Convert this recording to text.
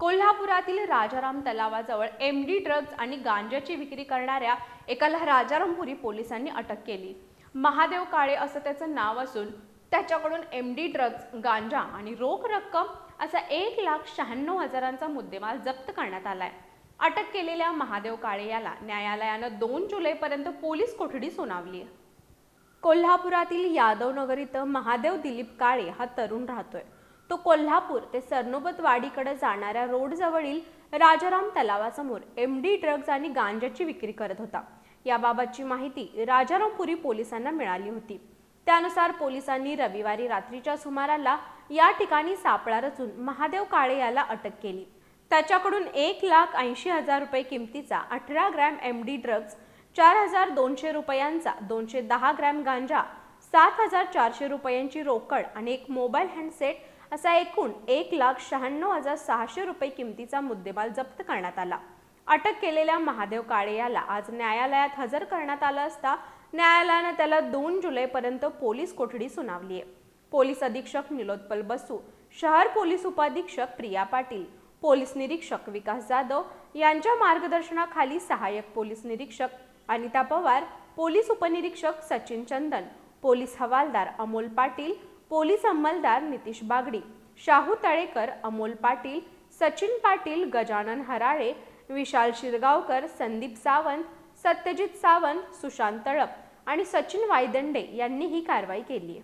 कोल्हापुरातील Rajaram तलावाजवळ MD drugs आणि गांजाची विक्री करणाऱ्या एकाला राजारामपुरी पोलिसांनी अटक केली। महादेव काळे असं त्याचं नाव असून त्याच्याकडून एमडी ड्रग्ज, गांजा आणि रोख रक्कम असा 1,96,000चा मुद्देमाल जप्त करण्यात आलाय। अटक केलेल्या महादेव काळे याला न्यायालयानं 2 जुलैपर्यंत पोलीस कोठडी सुनावली आहे। कोल्हापुरातील यादवनगर इथं महादेव दिलीप काळे हा तरुण राहतोय। तो कोल्हापूर ते सरनोबतवाडीकडे जाणाऱ्या रोडजवळील राजाराम तलावासमोर एमडी ड्रग्ज आणि गांजाची विक्री करत होता। याबाबतची माहिती राजारामपुरी पोलिसांना मिळाली होती। त्यानुसार पोलिसांनी रविवारी रात्रीच्या सुमाराला या ठिकाणी सापळा रचून महादेव काळे याला अटक केली। त्याच्याकडून 1,80,000 रुपये किमतीचा 18 ग्रॅम एमडी ड्रग्ज, 4,200 रुपयांचा 210 ग्रॅम गांजा, 7,400 रुपयांची रोकड आणि एक मोबाईल हँडसेट असा एकूण 1,96,600 रुपये किमतीचा मुद्देमाल जप्त करण्यात आला। अटक केलेल्या महादेव काळे याला आज न्यायालयात हजर करण्यात आलं असता न्यायालयानं त्याला 2 जुलैपर्यंत पोलीस कोठडी सुनावली आहे। पोलीस अधीक्षक निलोत्पल बसू, शहर पोलीस उपाधीक्षक प्रिया पाटील, पोलीस निरीक्षक विकास जाधव यांच्या मार्गदर्शनाखाली सहाय्यक पोलीस निरीक्षक अनिता पवार, पोलीस उपनिरीक्षक सचिन चंदन, पोलीस हवालदार अमोल पाटील, पोलीस अंमलदार नितीश बागडी, शाहू तळेकर, अमोल पाटील, सचिन पाटील, गजानन हराळे, विशाल शिरगावकर, संदीप सावंत, सत्यजित सावंत, सुशांत तळप आणि सचिन वायदंडे यांनी ही कारवाई केली आहे।